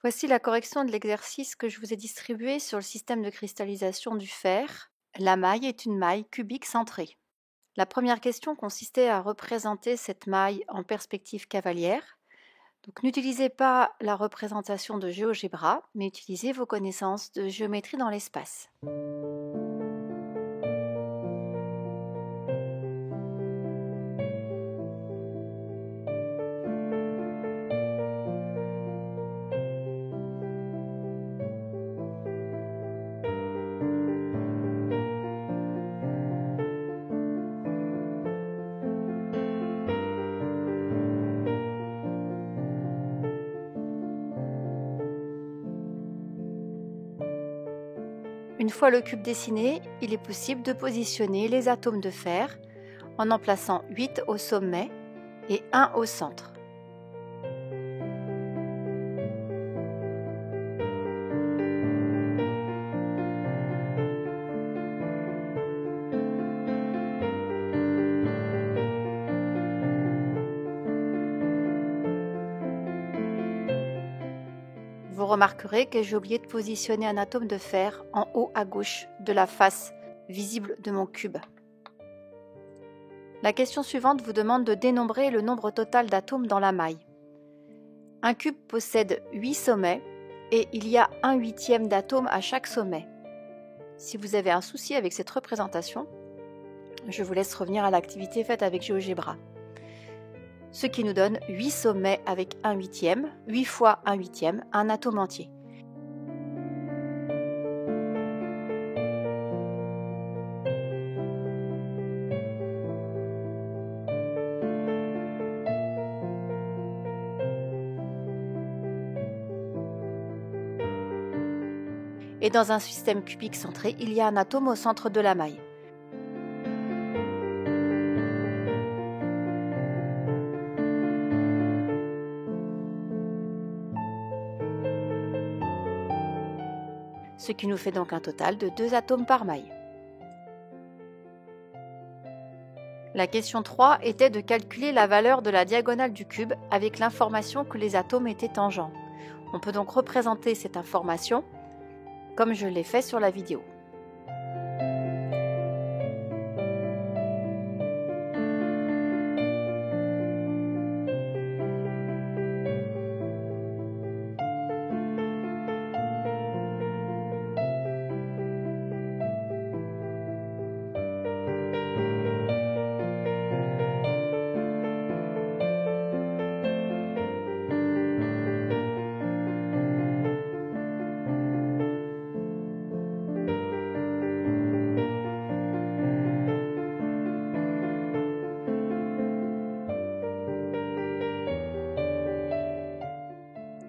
Voici la correction de l'exercice que je vous ai distribué sur le système de cristallisation du fer. La maille est une maille cubique centrée. La première question consistait à représenter cette maille en perspective cavalière. Donc n'utilisez pas la représentation de GeoGebra, mais utilisez vos connaissances de géométrie dans l'espace. Une fois le cube dessiné, il est possible de positionner les atomes de fer en plaçant 8 au sommet et 1 au centre. Vous remarquerez que j'ai oublié de positionner un atome de fer en haut à gauche de la face visible de mon cube. La question suivante vous demande de dénombrer le nombre total d'atomes dans la maille. Un cube possède 8 sommets et il y a 1/8 d'atomes à chaque sommet. Si vous avez un souci avec cette représentation, je vous laisse revenir à l'activité faite avec GeoGebra. Ce qui nous donne 8 sommets avec 1/8, 8 fois 1/8, un atome entier. Et dans un système cubique centré, il y a un atome au centre de la maille. Ce qui nous fait donc un total de 2 atomes par maille. La question 3 était de calculer la valeur de la diagonale du cube avec l'information que les atomes étaient tangents. On peut donc représenter cette information comme je l'ai fait sur la vidéo.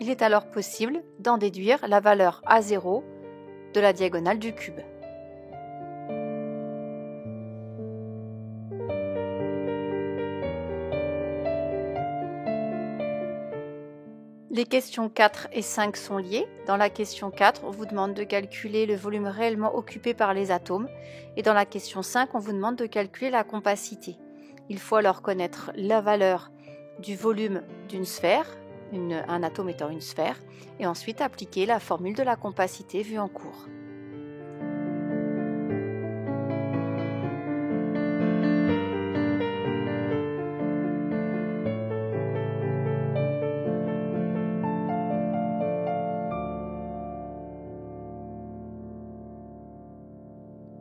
Il est alors possible d'en déduire la valeur A0 de la diagonale du cube. Les questions 4 et 5 sont liées. Dans la question 4, on vous demande de calculer le volume réellement occupé par les atomes et dans la question 5, on vous demande de calculer la compacité. Il faut alors connaître la valeur du volume d'une sphère, un atome étant une sphère, et ensuite appliquer la formule de la compacité vue en cours.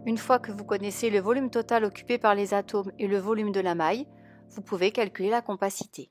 Une fois que vous connaissez le volume total occupé par les atomes et le volume de la maille, vous pouvez calculer la compacité.